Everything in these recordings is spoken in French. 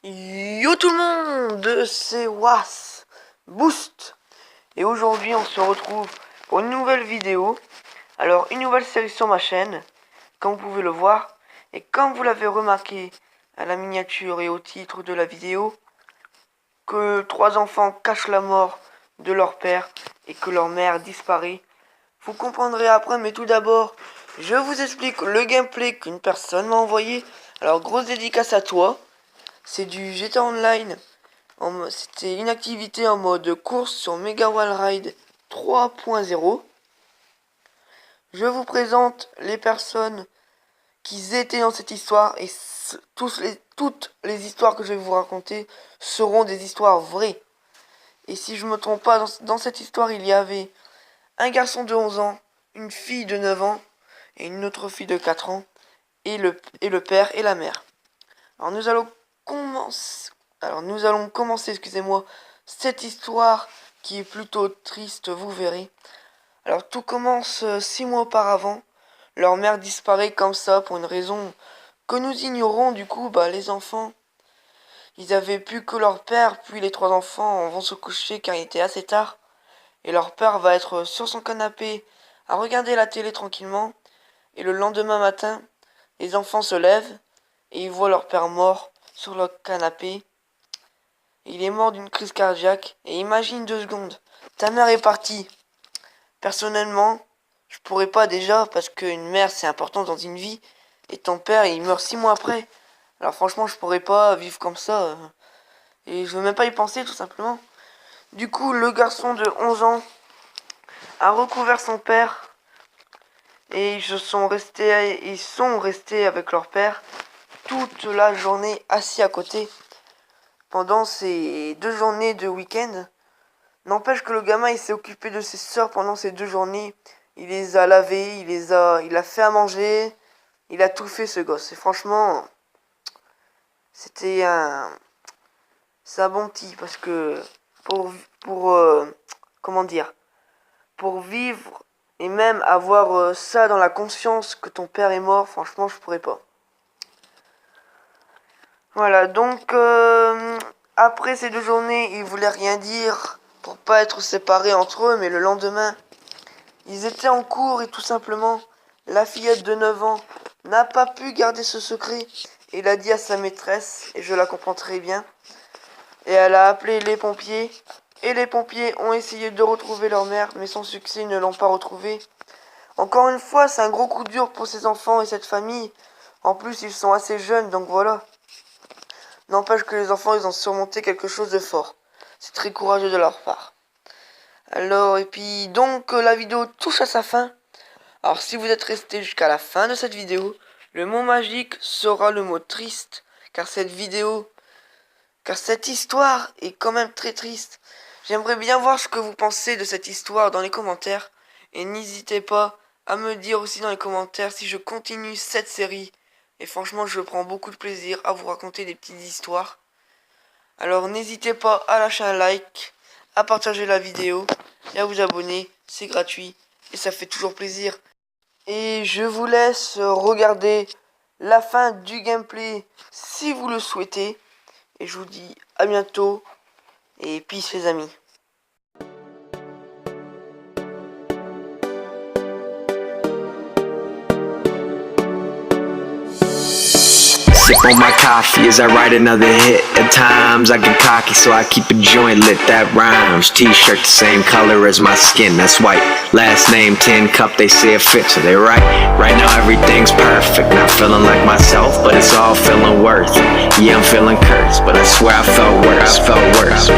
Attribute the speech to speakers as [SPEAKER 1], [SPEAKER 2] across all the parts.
[SPEAKER 1] Yo tout le monde, c'est Was Boost et aujourd'hui on se retrouve pour une nouvelle vidéo. Alors une nouvelle série sur ma chaîne, comme vous pouvez le voir, et comme vous l'avez remarqué à la miniature et au titre de la vidéo, que 3 enfants cachent la mort de leur père et que leur mère disparaît. Vous comprendrez après, mais tout d'abord, je vous explique le gameplay qu'une personne m'a envoyé. Alors grosse dédicace à toi. C'est du GTA Online. C'était une activité en mode course sur Mega Wall Ride 3.0. Je vous présente les personnes qui étaient dans cette histoire et toutes les histoires que je vais vous raconter seront des histoires vraies. Et si je me trompe pas, dans cette histoire, il y avait un garçon de 11 ans, une fille de 9 ans et une autre fille de 4 ans et le père et la mère. Alors nous allons commencer, excusez-moi, cette histoire qui est plutôt triste, vous verrez. Alors tout commence 6 mois auparavant. Leur mère disparaît comme ça pour une raison que nous ignorons. Du coup, les enfants, ils avaient plus que leur père, puis les 3 enfants vont se coucher car il était assez tard. Et leur père va être sur son canapé à regarder la télé tranquillement. Et le lendemain matin, les enfants se lèvent et ils voient leur père mort sur le canapé. Il est mort d'une crise cardiaque. Et imagine 2 secondes, ta mère est partie. Personnellement, je pourrais pas déjà, parce qu'une mère c'est important dans une vie. Et ton père il meurt 6 mois après. Alors franchement je pourrais pas vivre comme ça. Et je veux même pas y penser tout simplement. Du coup le garçon de 11 ans a recouvert son père. Et ils sont restés avec leur père toute la journée assis à côté. Pendant ces 2 journées de week-end. N'empêche que le gamin il s'est occupé de ses sœurs pendant ces 2 journées. Il les a lavés, il a fait à manger, il a tout fait ce gosse. Et franchement, c'est un bon petit parce que comment dire, pour vivre et même avoir ça dans la conscience que ton père est mort, franchement je pourrais pas. Voilà, donc après ces 2 journées, ils voulaient rien dire pour pas être séparés entre eux, mais le lendemain, ils étaient en cours et tout simplement, la fillette de 9 ans n'a pas pu garder ce secret et l'a dit à sa maîtresse, et je la comprends très bien. Et elle a appelé les pompiers, et les pompiers ont essayé de retrouver leur mère, mais sans succès, ils ne l'ont pas retrouvée. Encore une fois, c'est un gros coup dur pour ces enfants et cette famille. En plus, ils sont assez jeunes, donc voilà. N'empêche que les enfants, ils ont surmonté quelque chose de fort. C'est très courageux de leur part. Alors, et puis, donc, la vidéo touche à sa fin. Alors, si vous êtes resté jusqu'à la fin de cette vidéo, le mot magique sera le mot triste. Car cette histoire est quand même très triste. J'aimerais bien voir ce que vous pensez de cette histoire dans les commentaires. Et n'hésitez pas à me dire aussi dans les commentaires si je continue cette série. Et franchement, je prends beaucoup de plaisir à vous raconter des petites histoires. Alors n'hésitez pas à lâcher un like, à partager la vidéo et à vous abonner. C'est gratuit et ça fait toujours plaisir. Et je vous laisse regarder la fin du gameplay si vous le souhaitez. Et je vous dis à bientôt et peace les amis.
[SPEAKER 2] Sip on my coffee as I write another hit. At times I get cocky, so I keep a joint lit. That rhymes. T-shirt the same color as my skin, that's white. Last name 10 cup, they say it fits, so they right. Right now everything's perfect, not feeling like myself, but it's all feeling worth. Yeah, I'm feeling cursed, but I swear I felt worse. I felt worse.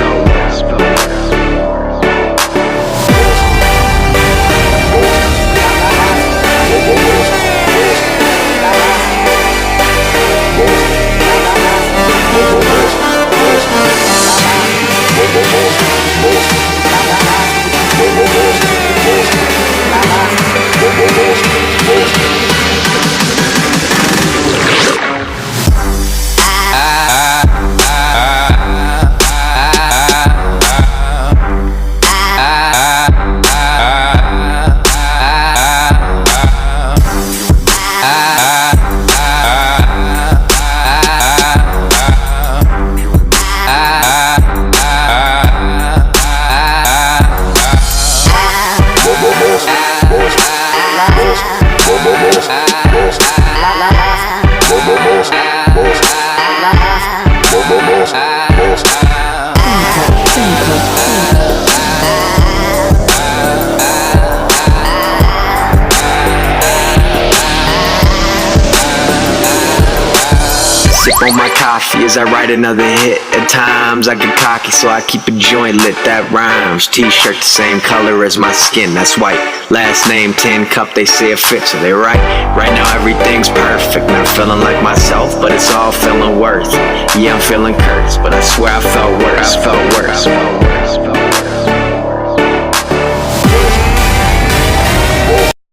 [SPEAKER 2] Sip on my coffee as I write another hit. At times I get cocky, so I keep a joint lit. That rhymes. T-shirt the same color as my skin, that's white. Last name 10 cup, they say it fits, so they right. Right now everything's perfect, not feeling like myself, but it's all feeling worth. Yeah, I'm feeling cursed, but I swear I felt worse.